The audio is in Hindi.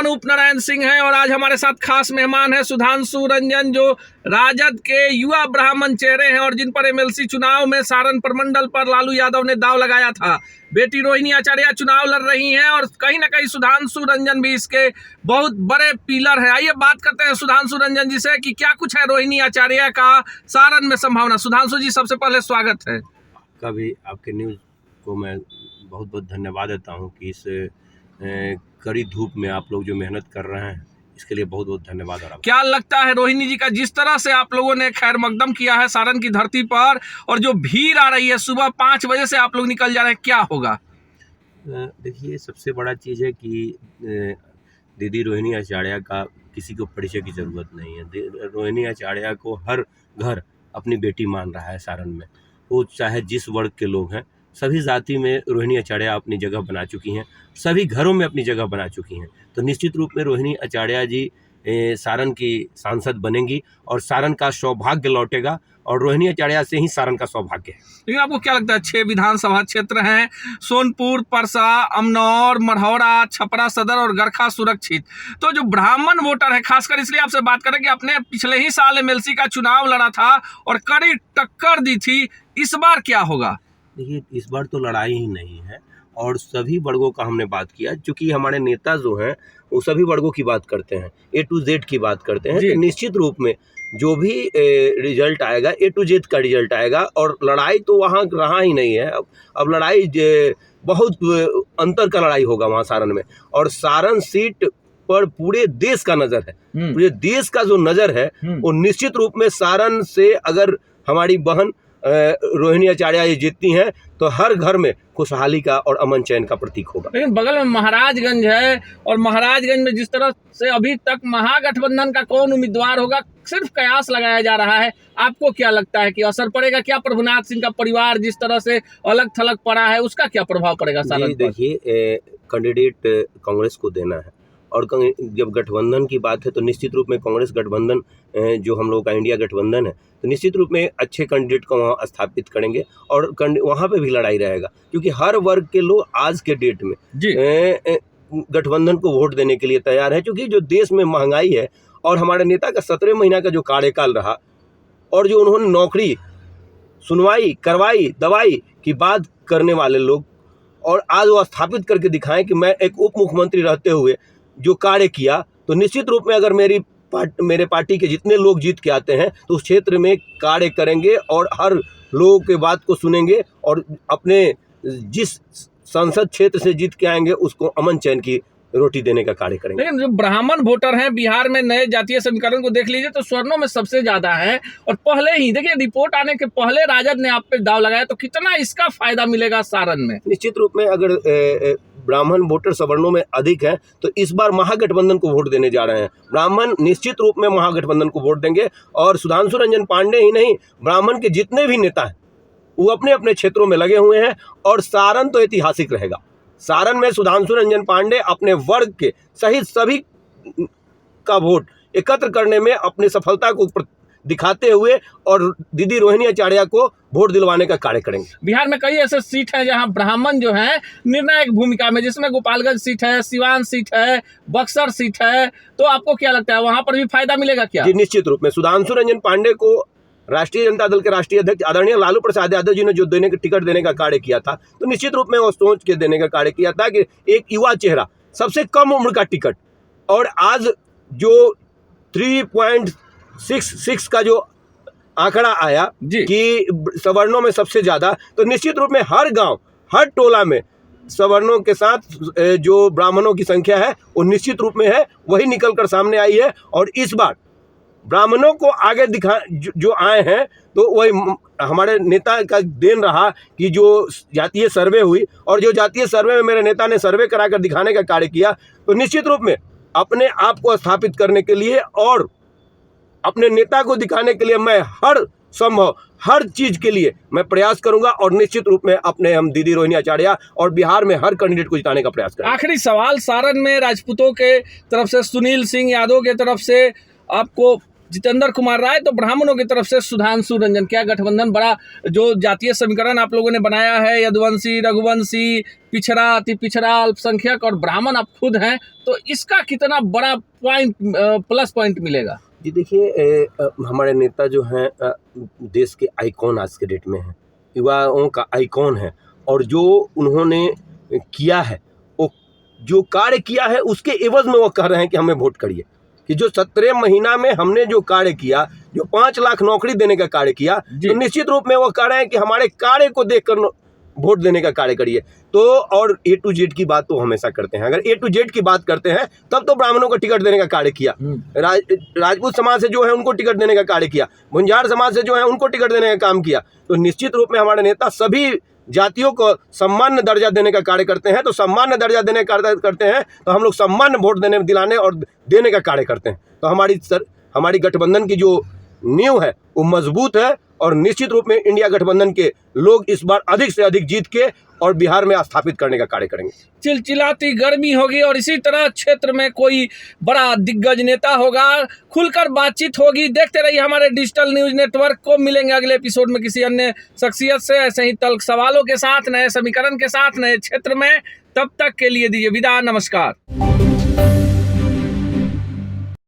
नाम अनूप नारायण सिंह है और आज हमारे साथ खास मेहमान है सुधांशु रंजन, जो राजद के युवा ब्राह्मण चेहरे हैं और जिन पर एमएलसी चुनाव में सारण प्रमंडल पर लालू यादव ने दाव लगाया था। बेटी रोहिणी आचार्य चुनाव लड़ रही हैं और कहीं ना कहीं सुधांशु रंजन भी इसके बहुत बड़े पिलर हैं। आइए बात करते हैं सुधांशु रंजन जी से कि क्या कुछ है रोहिणी आचार्य का सारण में संभावना। सुधांशु जी, सबसे पहले स्वागत है। आपका भी, आपके न्यूज़ को मैं बहुत बहुत धन्यवाद देता हूं कि इस कड़ी धूप में आप लोग जो मेहनत कर रहे हैं, इसके लिए बहुत बहुत धन्यवाद। और क्या लगता है रोहिणी जी का, जिस तरह से आप लोगों ने खैर मकदम किया है सारण की धरती पर और जो भीड़ आ रही है, सुबह 5 बजे से आप लोग निकल जा रहे हैं, क्या होगा? देखिए, सबसे बड़ा चीज़ है कि दीदी रोहिणी आचार्य का किसी को परिचय की ज़रूरत नहीं है। रोहिणी आचार्य को हर घर अपनी बेटी मान रहा है सारण में। वो चाहे जिस वर्ग के लोग हैं, सभी जाति में रोहिणी आचार्य अपनी जगह बना चुकी हैं, सभी घरों में अपनी जगह बना चुकी हैं। तो निश्चित रूप में रोहिणी आचार्य जी सारण की सांसद बनेंगी और सारण का सौभाग्य लौटेगा और रोहिणी आचार्य से ही सारण का सौभाग्य है। लेकिन आपको क्या लगता है, 6 विधानसभा क्षेत्र हैं, सोनपुर, परसा, अमनौर, मढ़ौरा, छपरा सदर और गरखा सुरक्षित, तो जो ब्राह्मण वोटर है, खासकर इसलिए आपसे बात करें कि आपने पिछले ही साल एमएलसी का चुनाव लड़ा था और कड़ी टक्कर दी थी, इस बार क्या होगा? देखिए, इस बार तो लड़ाई ही नहीं है और सभी वर्गों का हमने बात किया, क्योंकि हमारे नेता जो हैं वो सभी वर्गों की बात करते हैं, A to Z की बात करते हैं। तो निश्चित रूप में जो भी रिजल्ट आएगा, A to Z का रिजल्ट आएगा और लड़ाई तो वहाँ रहा ही नहीं है। अब लड़ाई बहुत अंतर का लड़ाई होगा वहाँ सारण में, और सारण सीट पर पूरे देश का नज़र है। पूरे देश का जो नज़र है वो निश्चित रूप में सारण से, अगर हमारी बहन रोहिणी आचार्य ये जीतती हैं तो हर घर में खुशहाली का और अमन चैन का प्रतीक होगा। लेकिन बगल में महाराजगंज है और महाराजगंज में जिस तरह से अभी तक महागठबंधन का कौन उम्मीदवार होगा, सिर्फ कयास लगाया जा रहा है, आपको क्या लगता है कि असर पड़ेगा? क्या प्रभुनाथ सिंह का परिवार जिस तरह से अलग थलग पड़ा है, उसका क्या प्रभाव पड़ेगा सारण पर? देखिए, कैंडिडेट कांग्रेस को देना है और जब गठबंधन की बात है तो निश्चित रूप में कांग्रेस गठबंधन, जो हम लोगों का इंडिया गठबंधन है, तो निश्चित रूप में अच्छे कैंडिडेट को वहाँ स्थापित करेंगे और वहाँ पे भी लड़ाई रहेगा, क्योंकि हर वर्ग के लोग आज के डेट में गठबंधन को वोट देने के लिए तैयार है। क्योंकि जो देश में महंगाई है और हमारे नेता का 17 महीना का जो कार्यकाल रहा और जो उन्होंने नौकरी, सुनवाई, करवाई, दवाई की बात करने वाले लोग, और आज वो स्थापित करके दिखाएं कि मैं एक उप मुख्यमंत्री रहते हुए जो कार्य किया, तो निश्चित रूप में अगर मेरे पार्टी के जितने लोग जीत के आते हैं तो उस क्षेत्र में कार्य करेंगे और हर लोगों के बात को सुनेंगे और अपने जिस संसद क्षेत्र से जीत के आएंगे उसको अमन चैन की रोटी देने का कार्य करेंगे। लेकिन जो ब्राह्मण वोटर हैं बिहार में, नए जातीय समीकरण को देख लीजिए तो स्वर्णों में सबसे ज्यादा है और पहले ही देखिए रिपोर्ट आने के पहले राजद ने आप पे दाव लगाया, तो कितना इसका फायदा मिलेगा सारण में? निश्चित रूप में अगर ब्राह्मण वोटर सवर्णों में अधिक है तो इस बार महागठबंधन को वोट देने जा रहे हैं। ब्राह्मण निश्चित रूप में महागठबंधन को वोट देंगे और सुधांशु रंजन पांडे ही नहीं, ब्राह्मण के जितने भी नेता हैं वो अपने अपने क्षेत्रों में लगे हुए हैं और सारण तो ऐतिहासिक रहेगा। सारण में सुधांशु रंजन पांडे अपने वर्ग के सहित सभी का वोट एकत्र करने में अपनी सफलता को दिखाते हुए और दीदी रोहिणी आचार्य को वोट दिलवाने का कार्य करेंगे। बिहार में कई ऐसे सीट हैं जहां ब्राह्मण जो हैं निर्णायक भूमिका में, जिसमें गोपालगंज सीट है, सिवान सीट है, बक्सर सीट है, तो आपको क्या लगता है वहां पर भी फायदा मिलेगा क्या? जी, निश्चित रूप में सुधांशु रंजन पांडे को राष्ट्रीय जनता दल के राष्ट्रीय अध्यक्ष आदरणीय लालू प्रसाद यादव जी ने जो टिकट देने का कार्य किया था, तो निश्चित रूप में वो सोच के देने का कार्य किया था कि एक युवा चेहरा, सबसे कम उम्र का टिकट, और आज जो 3.66 का जो आंकड़ा आया कि सवर्णों में सबसे ज्यादा, तो निश्चित रूप में हर गांव, हर टोला में सवर्णों के साथ जो ब्राह्मणों की संख्या है वो निश्चित रूप में है, वही निकल कर सामने आई है। और इस बार ब्राह्मणों को आगे जो आए हैं तो वही हमारे नेता का देन रहा कि जो जातीय सर्वे हुई और जो जातीय सर्वे में मेरे नेता ने सर्वे कराकर दिखाने का कार्य किया, तो निश्चित रूप में अपने आप को स्थापित करने के लिए और अपने नेता को दिखाने के लिए मैं हर संभव हर चीज के लिए मैं प्रयास करूंगा और निश्चित रूप में अपने हम दीदी रोहिणी आचार्य और बिहार में हर कैंडिडेट को जिताने का प्रयास करेंगे। आखिरी सवाल, सारण में राजपूतों के तरफ से सुनील सिंह यादव के तरफ से आपको जितेंद्र कुमार राय, तो ब्राह्मणों की तरफ से सुधांशु रंजन। क्या गठबंधन बड़ा जो जातीय समीकरण आप लोगों ने बनाया है, यदुवंशी, रघुवंशी, पिछड़ा, अति पिछड़ा, अल्पसंख्यक और ब्राह्मण आप खुद हैं, तो इसका कितना बड़ा पॉइंट प्लस पॉइंट मिलेगा? जी देखिए, हमारे नेता जो हैं देश के आइकॉन आज के डेट में हैं, युवाओं का आइकॉन है, और जो उन्होंने किया है, वो जो कार्य किया है उसके एवज में वो कह रहे हैं कि हमें वोट करिए। कि जो 17 महीना में हमने जो कार्य किया, जो 5 लाख नौकरी देने का कार्य किया, तो निश्चित रूप में वो कह रहे हैं कि हमारे कार्य को देखकर वोट देने का कार्य करिए। तो और A to Z की बात तो हमेशा करते हैं। अगर A to Z की बात करते हैं तब तो ब्राह्मणों को टिकट देने का कार्य किया, राजपूत समाज से जो है उनको टिकट देने का कार्य किया, मुंजार समाज से जो है उनको टिकट देने का काम किया। तो निश्चित रूप में हमारे नेता सभी जातियों को सम्मान्य दर्जा देने का कार्य करते हैं। तो सम्मान्य दर्जा देने का कार्य करते हैं तो हम लोग सम्मान्य वोट दिलाने और देने का कार्य करते हैं। तो हमारी गठबंधन की जो नींव है वो मजबूत है, और निश्चित रूप में इंडिया गठबंधन के लोग इस बार अधिक से अधिक जीत के और बिहार में स्थापित करने का कार्य करेंगे। चिलचिलाती गर्मी होगी और इसी तरह क्षेत्र में कोई बड़ा दिग्गज नेता होगा, खुलकर बातचीत होगी। देखते रहिए हमारे डिजिटल न्यूज नेटवर्क को। मिलेंगे अगले एपिसोड में किसी अन्य शख्सियत से, ऐसे ही तल्ख सवालों के साथ, नए समीकरण के साथ, नए क्षेत्र में। तब तक के लिए दीजिए विदा, नमस्कार।